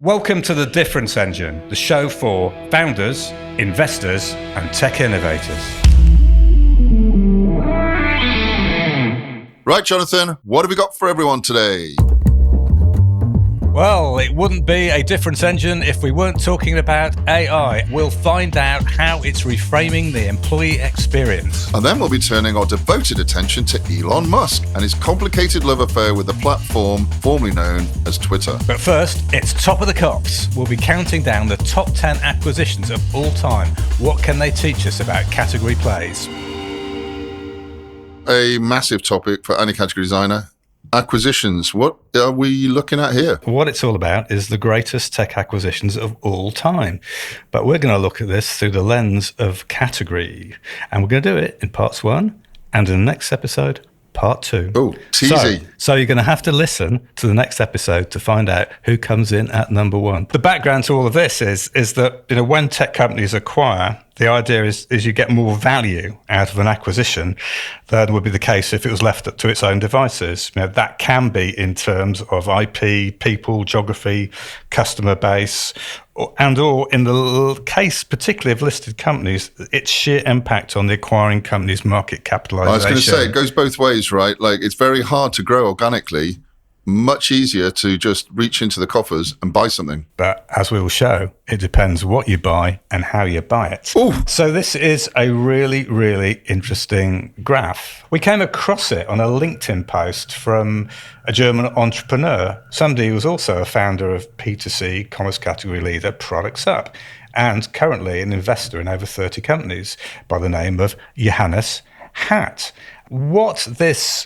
Welcome to The Difference Engine, the show for founders, investors, and tech innovators. Right, Jonathan, what have we got for everyone today? Well, it wouldn't be a difference engine if we weren't talking about AI. We'll find out how it's reframing the employee experience. And then we'll be turning our devoted attention to Elon Musk and his complicated love affair with the platform formerly known as Twitter. But first, it's Top of the Cops. We'll be counting down the top 10 acquisitions of all time. What can they teach us about category plays? A massive topic for any category designer. Acquisitions. What are we looking at here? What it's all about is the greatest tech acquisitions of all time. But we're going to look at this through the lens of category. And we're going to do it in parts 1 and in the next episode, part 2. Oh, teasy. So you're going to have to listen to the next episode to find out who comes in at number 1. The background to all of this is that when tech companies acquire, the idea is you get more value out of an acquisition than would be the case if it was left to its own devices. That can be in terms of IP, people, geography, customer base, or in the case particularly of listed companies, its sheer impact on the acquiring company's market capitalization. I was going to say, it goes both ways, right? Like, it's very hard to grow organically, much easier to just reach into the coffers and buy something. But as we will show, it depends what you buy and how you buy it. Ooh. So this is a really, really interesting graph. We came across it on a LinkedIn post from a German entrepreneur, somebody who was also a founder of P2C, commerce category leader, Products Up, and currently an investor in over 30 companies by the name of Johannes Hatt. What this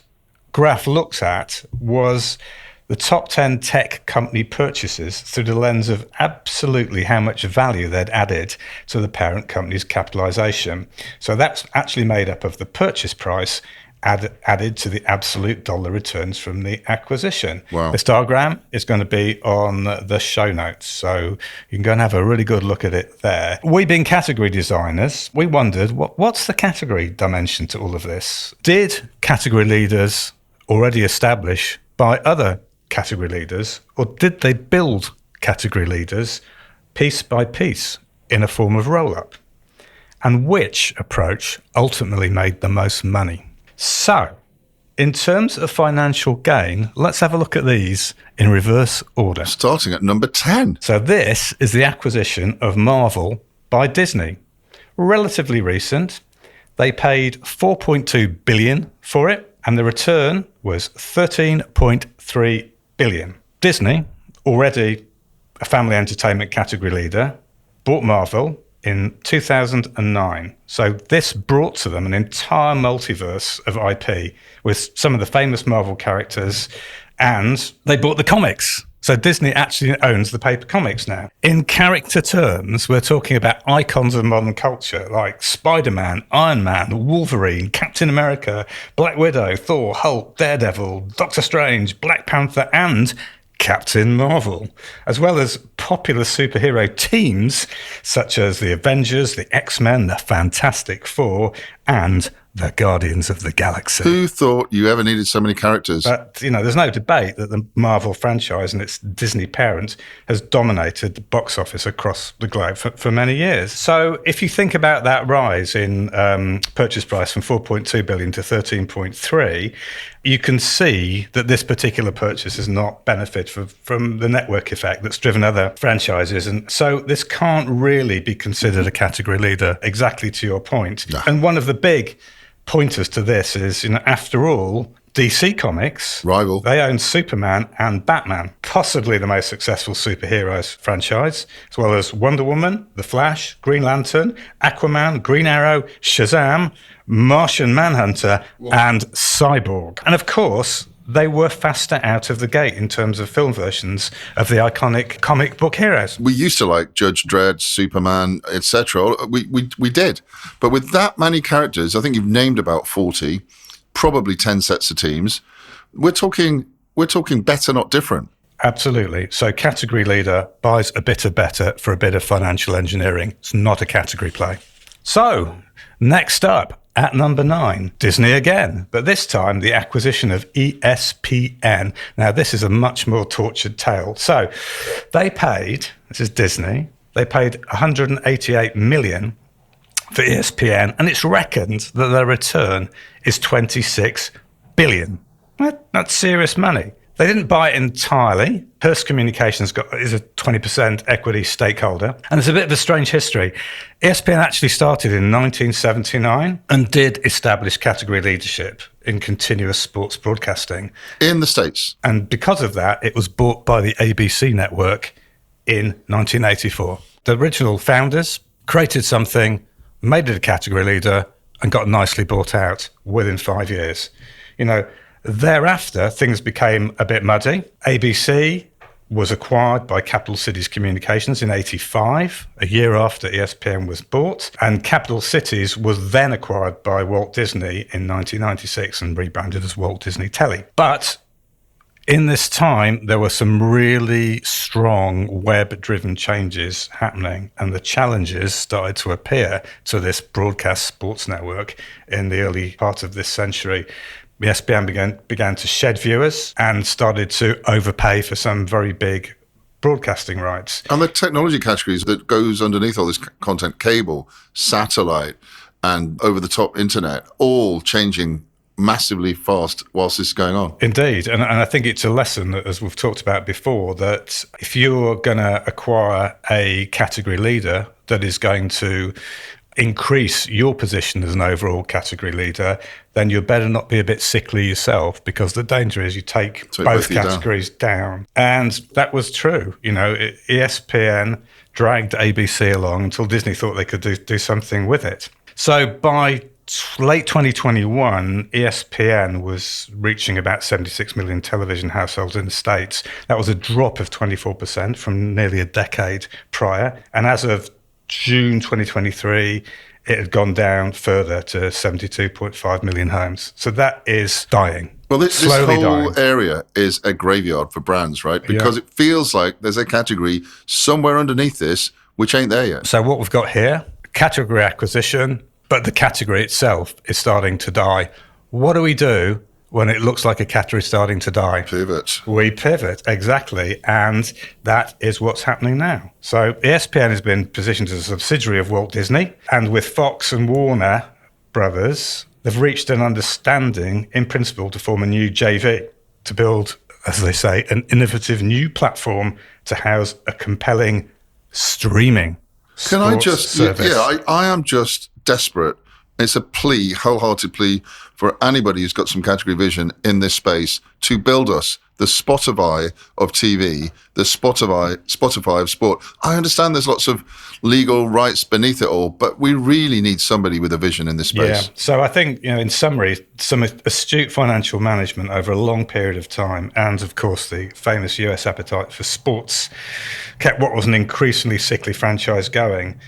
graph looks at was the top 10 tech company purchases through the lens of absolutely how much value they'd added to the parent company's capitalization. So that's actually made up of the purchase price added to the absolute dollar returns from the acquisition. Wow. This diagram is going to be on the show notes, so you can go and have a really good look at it there. We being category designers, we wondered, what's the category dimension to all of this? Did category leaders already established by other category leaders, or did they build category leaders piece by piece in a form of roll-up? And which approach ultimately made the most money? So, in terms of financial gain, let's have a look at these in reverse order. Starting at number 10. So this is the acquisition of Marvel by Disney. Relatively recent. They paid $4.2 billion for it, and the return was $13.3 billion. Disney, already a family entertainment category leader, bought Marvel in 2009. So this brought to them an entire multiverse of IP with some of the famous Marvel characters, and they bought the comics. So Disney actually owns the paper comics now. In character terms, we're talking about icons of modern culture like Spider-Man, Iron Man, Wolverine, Captain America, Black Widow, Thor, Hulk, Daredevil, Doctor Strange, Black Panther, and Captain Marvel, as well as popular superhero teams such as the Avengers, the X-Men, the Fantastic Four, and the Guardians of the Galaxy. Who thought you ever needed so many characters? But, there's no debate that the Marvel franchise and its Disney parent has dominated the box office across the globe for many years. So if you think about that rise in purchase price from $4.2 billion to $13.3, you can see that this particular purchase has not benefited from the network effect that's driven other franchises. And so this can't really be considered a category leader, exactly to your point. No. And one of the big pointers to this is, after all, DC Comics, rival, they own Superman and Batman, possibly the most successful superheroes franchise, as well as Wonder Woman, The Flash, Green Lantern, Aquaman, Green Arrow, Shazam, Martian Manhunter, and Cyborg. And of course, they were faster out of the gate in terms of film versions of the iconic comic book heroes. We used to like Judge Dredd, Superman, etc. We did. But with that many characters, I think you've named about 40, probably 10 sets of teams. We're talking better, not different. Absolutely. So category leader buys a bit of better for a bit of financial engineering. It's not a category play. So next up, At number 9, Disney again, but this time the acquisition of ESPN. Now, this is a much more tortured tale. So they paid, this is Disney, they paid $188 million for ESPN, and it's reckoned that their return is $26 billion. That's serious money. They didn't buy it entirely. Hearst Communications is a 20% equity stakeholder. And it's a bit of a strange history. ESPN actually started in 1979 and did establish category leadership in continuous sports broadcasting. In the States. And because of that, it was bought by the ABC network in 1984. The original founders created something, made it a category leader, and got nicely bought out within 5 years. Thereafter, things became a bit muddy. ABC was acquired by Capital Cities Communications in 1985, a year after ESPN was bought. And Capital Cities was then acquired by Walt Disney in 1996 and rebranded as Walt Disney Telly. But in this time, there were some really strong web-driven changes happening, and the challenges started to appear to this broadcast sports network in the early part of this century. ESPN began to shed viewers and started to overpay for some very big broadcasting rights. And the technology categories that goes underneath all this content, cable, satellite, and over-the-top internet, all changing massively fast whilst this is going on. Indeed. And I think it's a lesson that, as we've talked about before, that if you're going to acquire a category leader that is going to increase your position as an overall category leader, then you better not be a bit sickly yourself, because the danger is you take both categories down. And that was true. ESPN dragged ABC along until Disney thought they could do something with it. So by late 2021, ESPN was reaching about 76 million television households in the States. That was a drop of 24% from nearly a decade prior. And as of June 2023, it had gone down further to 72.5 million homes. So that is dying. Well, this slowly whole dying. area is a graveyard for brands, right? Because it feels like there's a category somewhere underneath this which ain't there yet. So what we've got here, category acquisition, but the category itself is starting to die. What do we do when it looks like a category is starting to die? Pivot. We pivot, exactly. And that is what's happening now. So ESPN has been positioned as a subsidiary of Walt Disney. And with Fox and Warner Brothers, they've reached an understanding in principle to form a new JV to build, as they say, an innovative new platform to house a compelling streaming service. I am just desperate. It's a plea, wholehearted plea for anybody who's got some category vision in this space to build us the Spotify of TV, the Spotify of sport. I understand there's lots of legal rights beneath it all, but we really need somebody with a vision in this space. Yeah. So I think, in summary, some astute financial management over a long period of time, and of course the famous US appetite for sports, kept what was an increasingly sickly franchise going.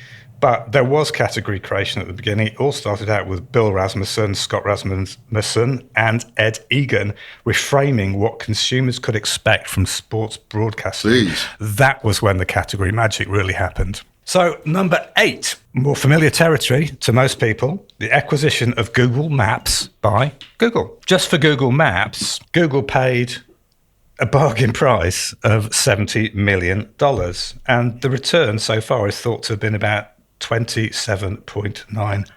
But there was category creation at the beginning. It all started out with Bill Rasmussen, Scott Rasmussen, and Ed Egan reframing what consumers could expect from sports broadcasting. Please. That was when the category magic really happened. So number 8, more familiar territory to most people, the acquisition of Google Maps by Google. Just for Google Maps, Google paid a bargain price of $70 million. And the return so far is thought to have been about $27.9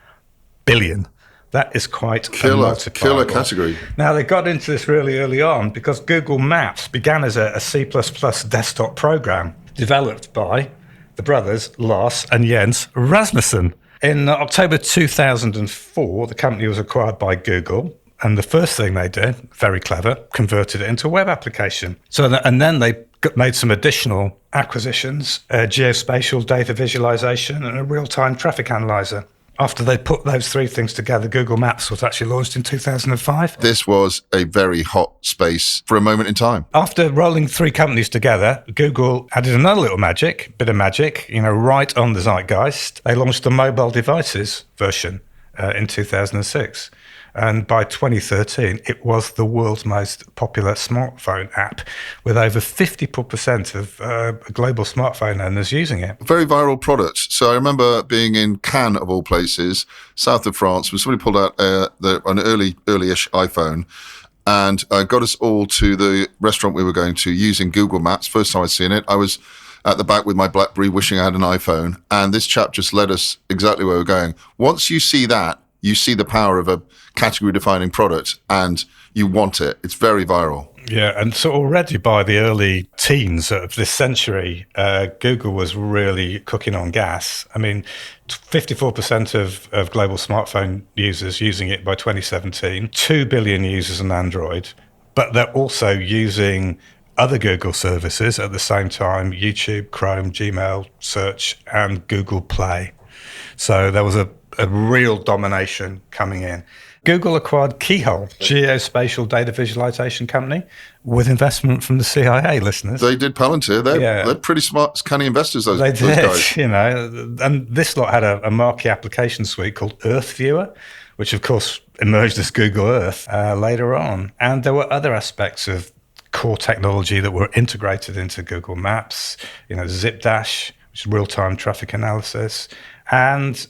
billion. That is quite a multiplier. Killer category. Now, they got into this really early on because Google Maps began as a C++ desktop program developed by the brothers Lars and Jens Rasmussen. In October 2004, the company was acquired by Google. And the first thing they did, very clever, converted it into a web application. And then they made some additional acquisitions, geospatial data visualization and a real-time traffic analyzer. After they put those three things together, Google Maps was actually launched in 2005. This was a very hot space for a moment in time. After rolling 3 companies together, Google added another little bit of magic, right on the zeitgeist. They launched the mobile devices version in 2006. And by 2013, it was the world's most popular smartphone app, with over 54% of global smartphone owners using it. Very viral product. So I remember being in Cannes, of all places, south of France, where somebody pulled out an early-ish iPhone and got us all to the restaurant we were going to using Google Maps. First time I'd seen it. I was at the back with my BlackBerry wishing I had an iPhone, and this chap just led us exactly where we're going. Once you see that, you see the power of a category-defining product, and you want it. It's very viral. Yeah, and so already by the early teens of this century, Google was really cooking on gas. I mean, 54% of global smartphone users using it by 2017, 2 billion users on Android, but they're also using other Google services at the same time: YouTube, Chrome, Gmail, Search, and Google Play. So there was a real domination coming in. Google acquired Keyhole, geospatial data visualization company, with investment from the CIA, listeners. They did Palantir. They're pretty smart, canny investors, those They did, guys. you know. And this lot had a marquee application suite called Earth Viewer, which of course emerged as Google Earth later on. And there were other aspects of core technology that were integrated into Google Maps, ZipDash, which is real-time traffic analysis. And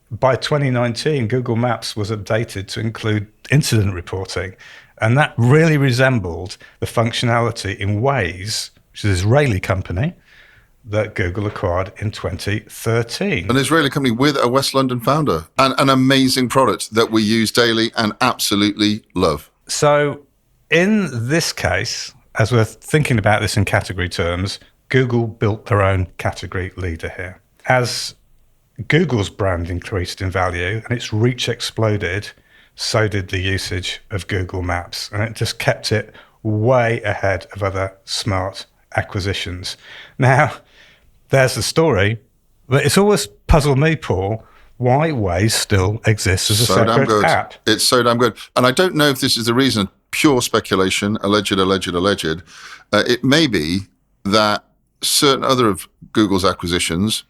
by 2019, Google Maps was updated to include incident reporting. And that really resembled the functionality in Waze, which is an Israeli company that Google acquired in 2013. An Israeli company with a West London founder, and an amazing product that we use daily and absolutely love. So in this case, as we're thinking about this in category terms, Google built their own category leader here. As Google's brand increased in value and its reach exploded, so did the usage of Google Maps. And it just kept it way ahead of other smart acquisitions. Now, there's the story, but it's always puzzled me, Paul, why Waze still exists as a separate app. It's so damn good. And I don't know if this is the reason, pure speculation, alleged. It may be that certain other of Google's acquisitions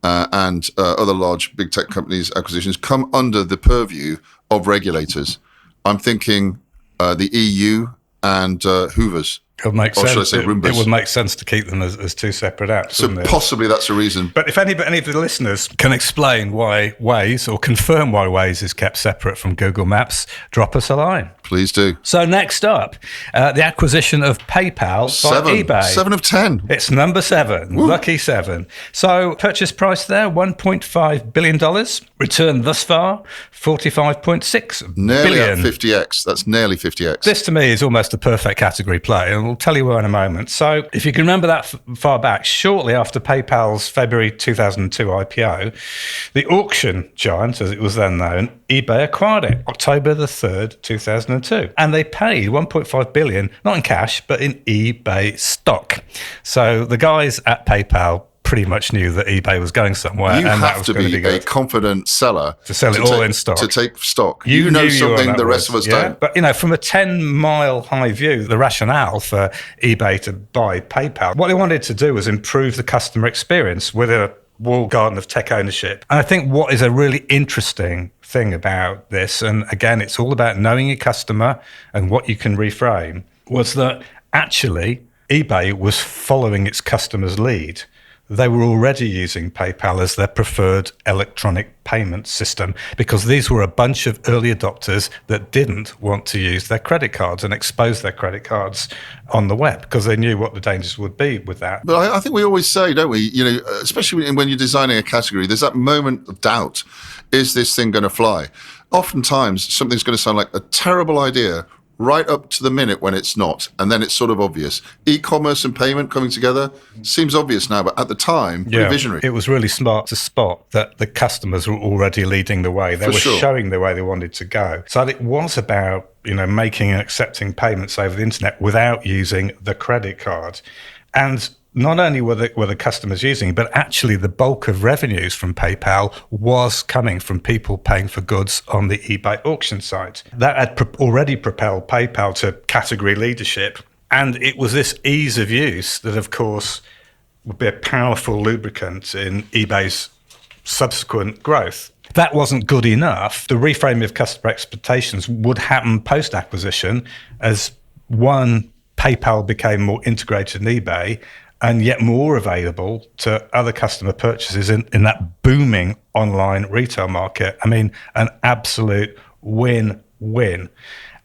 and other large big tech companies' acquisitions come under the purview of regulators. I'm thinking the EU and Hoover's. It would make sense. Should I say Roombas? It would make sense to keep them as two separate apps. So possibly that's a reason. But if any of the listeners can explain why Waze, or confirm why Waze is kept separate from Google Maps, drop us a line. Please do. So next up, the acquisition of PayPal by eBay. 7 of 10. It's number 7. Woo. Lucky 7. So purchase price there, $1.5 billion. Return thus far, $45.6 nearly billion. At 50x. That's nearly 50x. This to me is almost a perfect category play, and we'll tell you why in a moment. So if you can remember that far back, shortly after PayPal's February 2002 IPO, the auction giant, as it was then known, eBay acquired it, October the 3rd, 2002. And they paid $1.5 billion, not in cash, but in eBay stock. So the guys at PayPal pretty much knew that eBay was going somewhere. You and have that was to going be to a confident seller to sell it all in stock. To take stock. You know knew something the rest of us don't. But, from a 10-mile high view, the rationale for eBay to buy PayPal, what they wanted to do was improve the customer experience with a walled garden of tech ownership. And I think what is a really interesting thing about this, and again, it's all about knowing your customer and what you can reframe, was that actually eBay was following its customers' lead. They were already using PayPal as their preferred electronic payment system because these were a bunch of early adopters that didn't want to use their credit cards and expose their credit cards on the web because they knew what the dangers would be with that. But I think we always say, don't we, especially when you're designing a category, there's that moment of doubt. Is this thing going to fly? Oftentimes, something's going to sound like a terrible idea right up to the minute when it's not, and then it's sort of obvious. E-commerce and payment coming together seems obvious now, but at the time, pretty visionary. It was really smart to spot that the customers were already leading the way. They were showing the way they wanted to go. So it was about, making and accepting payments over the internet without using the credit card. And not only were the customers using, but actually the bulk of revenues from PayPal was coming from people paying for goods on the eBay auction site. That had already propelled PayPal to category leadership. And it was this ease of use that, of course, would be a powerful lubricant in eBay's subsequent growth. that wasn't good enough. The reframing of customer expectations would happen post-acquisition as PayPal became more integrated in eBay and yet more available to other customer purchases in that booming online retail market. I mean, an absolute win-win.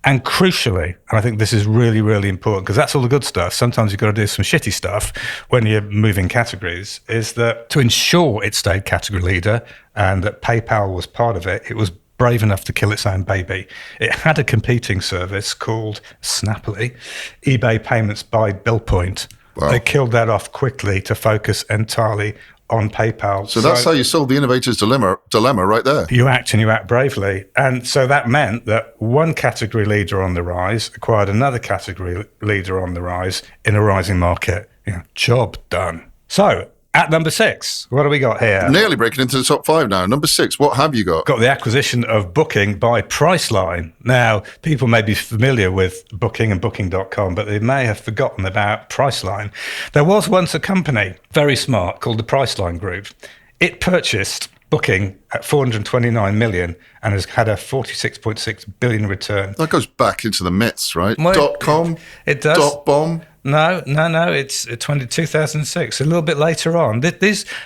And crucially, and I think this is really, really important, because that's all the good stuff. Sometimes you've got to do some shitty stuff when you're moving categories, is that to ensure it stayed category leader and that PayPal was part of it, it was brave enough to kill its own baby. It had a competing service called, snappily, eBay Payments by Billpoint. Wow. They killed that off quickly to focus entirely on PayPal. So that's how you solve the innovator's dilemma right there. You act and you act bravely. And so that meant that one category leader on the rise acquired another category leader on the rise in a rising market. Job done. So at number 6, what do we got here? Nearly breaking into the top 5 now. Number 6, what have you got? Got the acquisition of Booking by Priceline. Now, people may be familiar with Booking and Booking.com, but they may have forgotten about Priceline. There was once a company, very smart, called the Priceline Group. It purchased Booking at 429 million and has had a 46.6 billion return. That goes back into the myths, right? Well, .com? It does. .bomb? No. It's 2006, a little bit later on.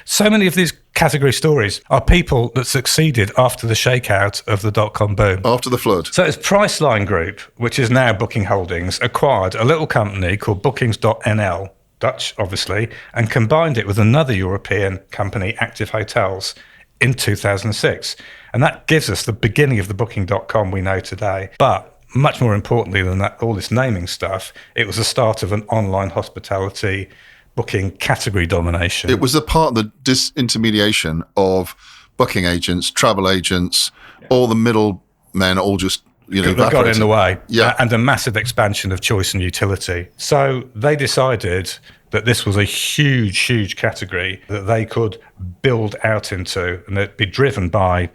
So many of these category stories are people that succeeded after the shakeout of the .com boom. After the flood. So it's Priceline Group, which is now Booking Holdings, acquired a little company called Bookings.nl, Dutch obviously, and combined it with another European company, Active Hotels, in 2006. And that gives us the beginning of the Booking.com we know today. But much more importantly than that, all this naming stuff, it was the start of an online hospitality booking category domination. It was the part of the disintermediation of booking agents, travel agents, all the middlemen, all just, that got in the way. Yeah. And a massive expansion of choice and utility. So they decided that this was a huge category that they could build out into, and it'd be driven by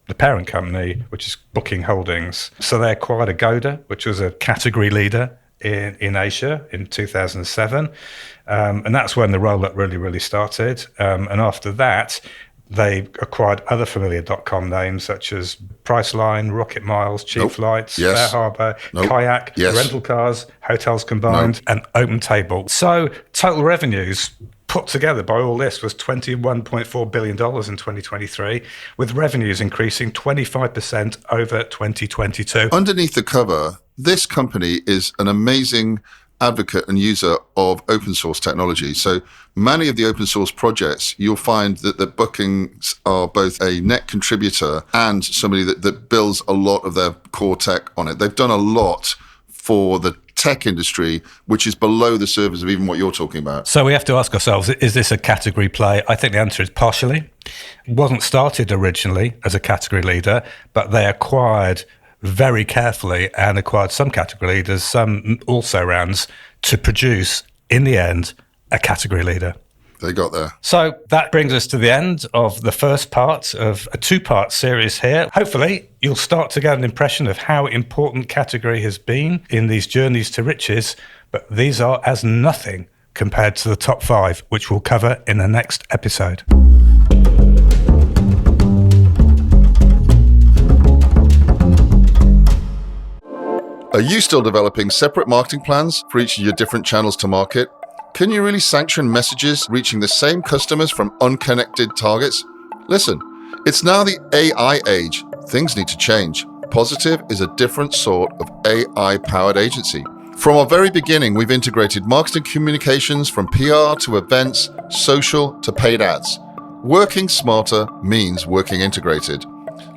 the parent company, which is Booking Holdings. So they acquired Agoda, which was a category leader in Asia in 2007. And that's when the roll-up really started. And after that, they acquired other familiar .com names such as Priceline, Rocket Miles, Cheap Flights, Fair Harbor, Kayak, rental cars, hotels combined, and OpenTable. So total revenues put together by all this was $21.4 billion in 2023, with revenues increasing 25% over 2022. Underneath the cover, this company is an amazing advocate and user of open source technology. So many of the open source projects, you'll find that the bookings are both a net contributor and somebody that builds a lot of their core tech on it. They've done a lot for the tech industry, which is below the surface of even what you're talking about. So we have to ask ourselves, is this a category play? I think the answer is partially. It wasn't started originally as a category leader, but they acquired very carefully and acquired some category leaders, some also rounds, to produce, in the end, a category leader. They got there. So that brings us to the end of the first part of a 2-part series here. Hopefully, you'll start to get an impression of how important category has been in these journeys to riches, but these are as nothing compared to the top 5, which we'll cover in the next episode. Are you still developing separate marketing plans for each of your different channels to market? Can you really sanction messages reaching the same customers from unconnected targets? Listen, it's now the AI age. Things need to change. Positive is a different sort of AI-powered agency. From our very beginning, we've integrated marketing communications from PR to events, social to paid ads. Working smarter means working integrated.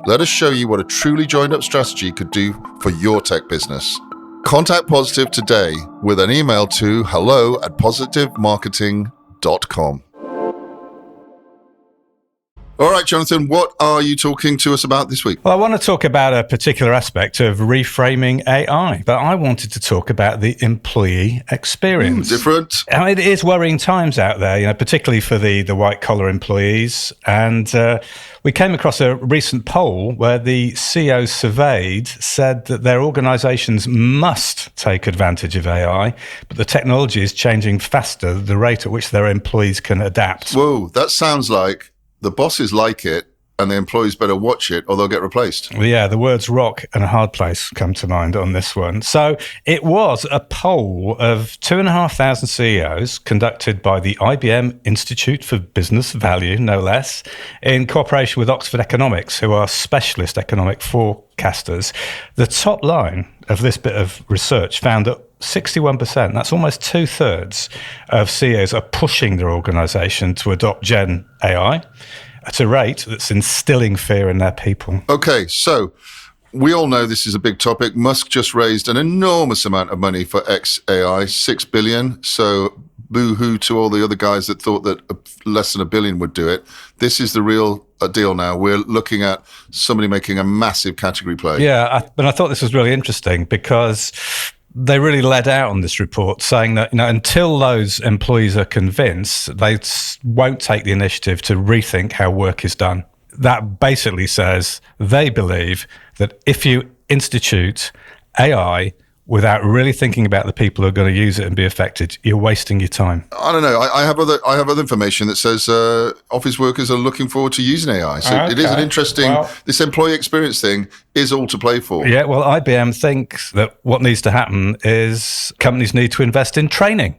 Let us show you what a truly joined-up strategy could do for your tech business. Contact Positive today with an email to hello@positivemarketing.com. All right, Jonathan, what are you talking to us about this week? Well, I want to talk about a particular aspect of reframing AI, but I wanted to talk about the employee experience. Different. It is worrying times out there, particularly for the white-collar employees. And we came across a recent poll where the CEOs surveyed said that their organizations must take advantage of AI, but the technology is changing faster than the rate at which their employees can adapt. Whoa, that sounds like the bosses like it and the employees better watch it or they'll get replaced. Well, yeah, the words rock and a hard place come to mind on this one. So it was a poll of 2,500 CEOs conducted by the IBM Institute for Business Value, no less, in cooperation with Oxford Economics, who are specialist economic forecasters. The top line of this bit of research found that 61%, that's almost 2/3 of CEOs are pushing their organisation to adopt Gen AI at a rate that's instilling fear in their people. Okay, so we all know this is a big topic. Musk just raised an enormous amount of money for XAI, $6 billion. So boo-hoo to all the other guys that thought that less than $1 billion would do it. This is the real deal now. We're looking at somebody making a massive category play. Yeah, but I thought this was really interesting because they really led out on this report saying that, until those employees are convinced, they won't take the initiative to rethink how work is done. That basically says they believe that if you institute AI without really thinking about the people who are going to use it and be affected, you're wasting your time. I don't know. I have other information that says office workers are looking forward to using AI. So It is an interesting. This employee experience thing is all to play for. Yeah. Well, IBM thinks that what needs to happen is companies need to invest in training.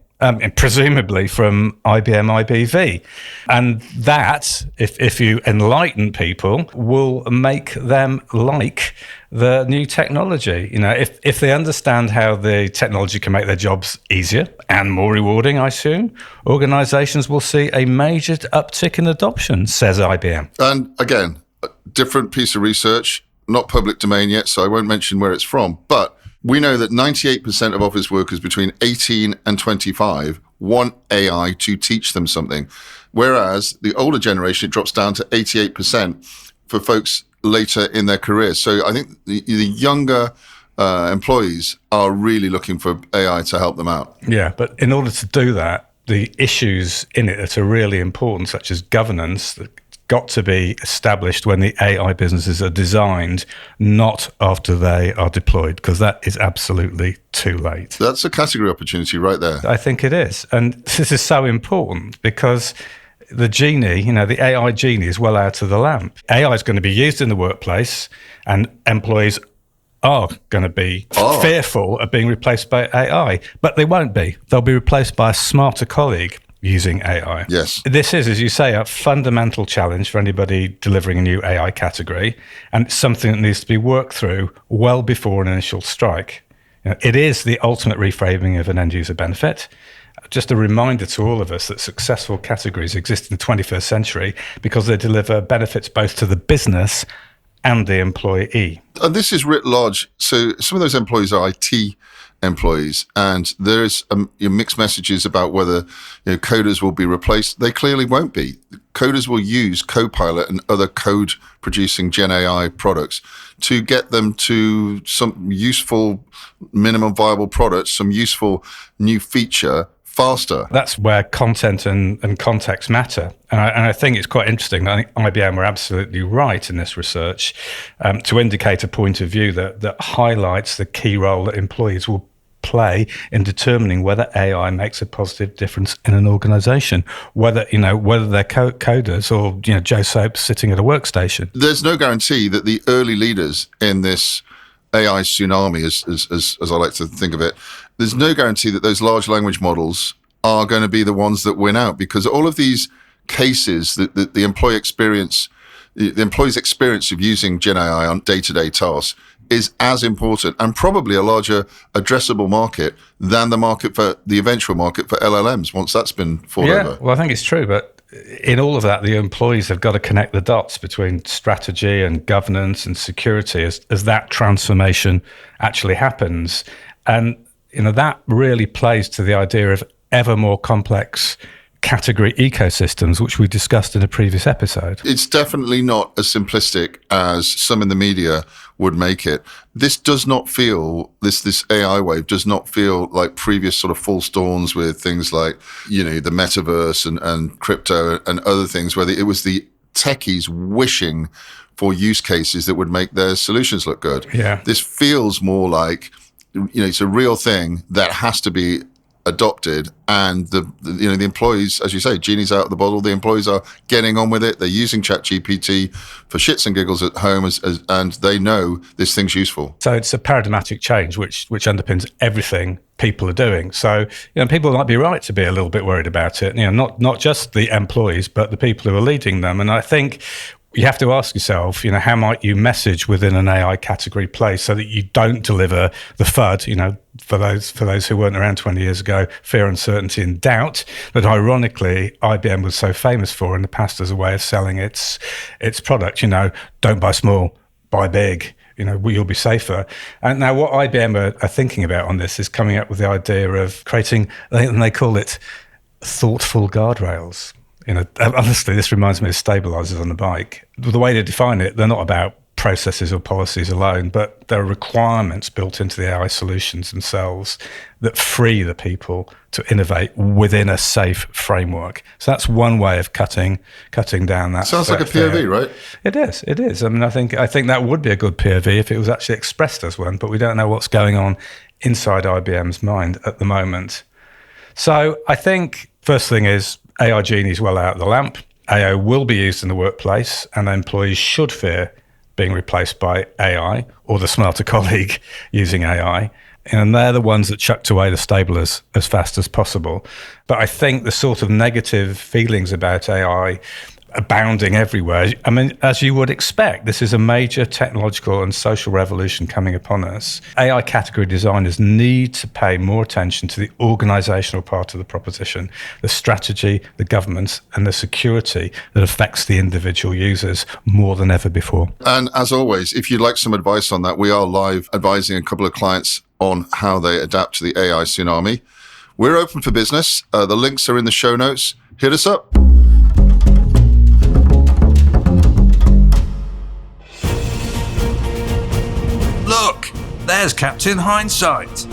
Presumably from IBM IBV. And that, if you enlighten people, will make them like the new technology. If they understand how the technology can make their jobs easier and more rewarding, I assume, organizations will see a major uptick in adoption, says IBM. And again, a different piece of research, not public domain yet, so I won't mention where it's from, but we know that 98% of office workers between 18 and 25 want AI to teach them something, whereas the older generation, it drops down to 88% for folks later in their careers. So I think the younger employees are really looking for AI to help them out. Yeah, but in order to do that, the issues in it that are really important, such as governance, got to be established when the AI businesses are designed, not after they are deployed, because that is absolutely too late. That's a category opportunity right there. I think it is. And this is so important because the genie, the AI genie is well out of the lamp. AI is going to be used in the workplace and employees are going to be fearful of being replaced by AI, but they won't be. They'll be replaced by a smarter colleague using AI. Yes. This is, as you say, a fundamental challenge for anybody delivering a new AI category, and it's something that needs to be worked through well before an initial strike. It is the ultimate reframing of an end-user benefit. Just a reminder to all of us that successful categories exist in the 21st century because they deliver benefits both to the business and the employee. And this is writ large. So some of those employees are IT employees, and there is mixed messages about whether coders will be replaced. They clearly won't be. Coders will use Copilot and other code-producing Gen AI products to get them to some useful minimum viable product, some useful new feature faster. That's where content and context matter. And I think it's quite interesting. I think IBM were absolutely right in this research to indicate a point of view that highlights the key role that employees will play in determining whether AI makes a positive difference in an organization, whether they're coders or Joe Soap sitting at a workstation. There's no guarantee that the early leaders in this AI tsunami, as I like to think of it, there's no guarantee that those large language models are going to be the ones that win out, because all of these cases, the employee's experience of using Gen AI on day-to-day tasks is as important and probably a larger addressable market than the eventual market for LLMs once that's been fought over. Well, I think it's true, but in all of that, the employees have got to connect the dots between strategy and governance and security as that transformation actually happens. And that really plays to the idea of ever more complex category ecosystems, which we discussed in a previous episode. It's definitely not as simplistic as some in the media would make it. This does not feel, this AI wave does not feel like previous sort of false dawns with things like, the metaverse and crypto and other things, where it was the techies wishing for use cases that would make their solutions look good. Yeah. This feels more like, it's a real thing that has to be adopted, and the employees, as you say, genie's out of the bottle. The employees are getting on with it. They're using ChatGPT for shits and giggles at home, and they know this thing's useful. So it's a paradigmatic change, which underpins everything people are doing. So people might be right to be a little bit worried about it. Not just the employees, but the people who are leading them. And I think you have to ask yourself, how might you message within an AI category place so that you don't deliver the FUD, for those who weren't around 20 years ago, fear, uncertainty and doubt, that ironically IBM was so famous for in the past as a way of selling its product. Don't buy small, buy big. You'll be safer. And now what IBM are thinking about on this is coming up with the idea of creating, and they call it thoughtful guardrails. Honestly, this reminds me of stabilizers on the bike. The way to define it, they're not about processes or policies alone, but there are requirements built into the AI solutions themselves that free the people to innovate within a safe framework. So that's one way of cutting down that. Sounds like a POV, right? It is. I mean, I think that would be a good POV if it was actually expressed as one, but we don't know what's going on inside IBM's mind at the moment. So I think first thing is AI genie is well out of the lamp. AI will be used in the workplace, and employees should fear being replaced by AI or the smarter colleague using AI. And they're the ones that chucked away the stablers as fast as possible. But I think the sort of negative feelings about AI abounding everywhere. I mean, as you would expect, this is a major technological and social revolution coming upon us. AI category designers need to pay more attention to the organizational part of the proposition, the strategy, the governance, and the security that affects the individual users more than ever before. And as always, if you'd like some advice on that, we are live advising a couple of clients on how they adapt to the AI tsunami. We're open for business. The links are in the show notes. Hit us up. Look, there's Captain Hindsight.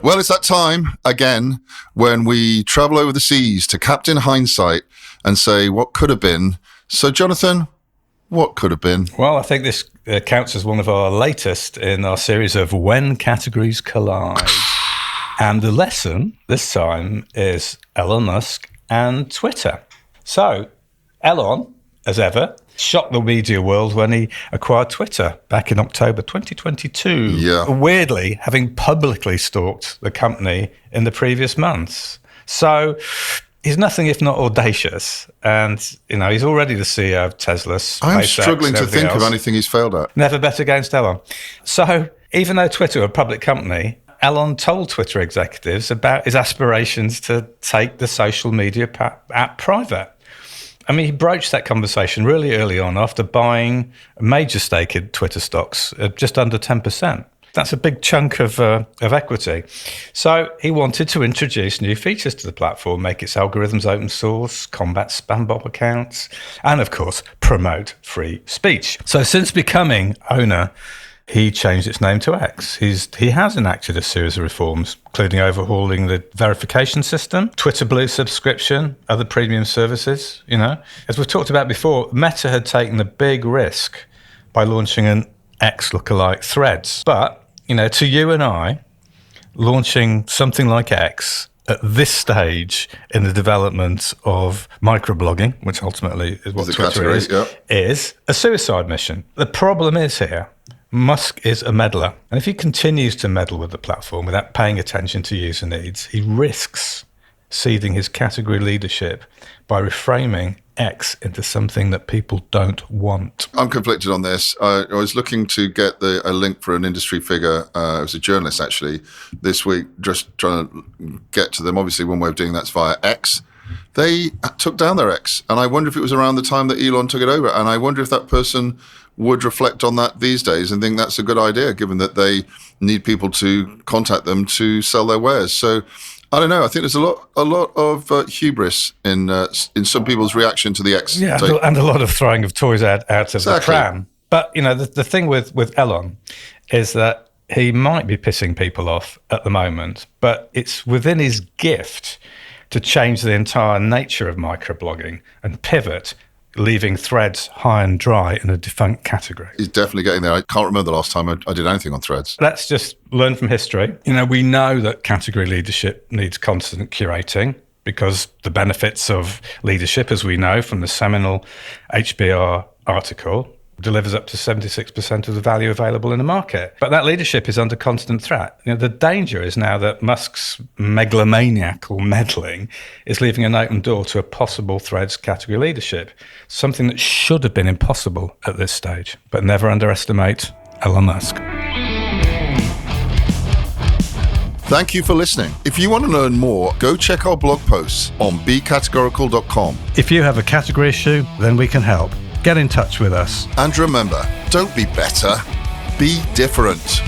Well, it's that time again when we travel over the seas to Captain Hindsight and say what could have been. So, Jonathan, what could have been? Well, I think this counts as one of our latest in our series of When Categories Collide. And the lesson this time is Elon Musk and Twitter. So, Elon, as ever, shocked the media world when he acquired Twitter back in October 2022. Yeah. Weirdly, having publicly stalked the company in the previous months. So he's nothing if not audacious. And, he's already the CEO of Tesla, I'm SpaceX, struggling to think else. of anything he's failed at. Never bet against Elon. So even though Twitter were a public company, Elon told Twitter executives about his aspirations to take the social media app private. I mean, he broached that conversation really early on after buying a major stake in Twitter stocks at just under 10%. That's a big chunk of equity. So he wanted to introduce new features to the platform, make its algorithms open source, combat spam bot accounts, and of course, promote free speech. So since becoming owner, he changed its name to X. He has enacted a series of reforms, including overhauling the verification system, Twitter Blue subscription, other premium services. As we've talked about before, Meta had taken the big risk by launching an X lookalike Threads. But, to you and I, launching something like X at this stage in the development of microblogging, which ultimately is what Twitter is, is a suicide mission. The problem is here, Musk is a meddler. And if he continues to meddle with the platform without paying attention to user needs, he risks ceding his category leadership by reframing X into something that people don't want. I'm conflicted on this. I was looking to get a link for an industry figure. It was a journalist, actually, this week, just trying to get to them. Obviously, one way of doing that's via X. They took down their X. And I wonder if it was around the time that Elon took it over. And I wonder if that person would reflect on that these days and think that's a good idea, given that they need people to contact them to sell their wares. So I don't know. I think there's a lot of hubris in some people's reaction to the X. Yeah, and a lot of throwing of toys out of the pram. But the thing with Elon is that he might be pissing people off at the moment, but it's within his gift to change the entire nature of microblogging and pivot leaving threads high and dry in a defunct category. He's definitely getting there. I can't remember the last time I did anything on Threads. Let's just learn from history. We know that category leadership needs constant curating because the benefits of leadership, as we know from the seminal HBR article, delivers up to 76% of the value available in the market. But that leadership is under constant threat. The danger is now that Musk's megalomaniacal meddling is leaving an open door to a possible Threads category leadership, something that should have been impossible at this stage. But never underestimate Elon Musk. Thank you for listening. If you want to learn more, go check our blog posts on becategorical.com. If you have a category issue, then we can help. Get in touch with us. And remember, don't be better, be different.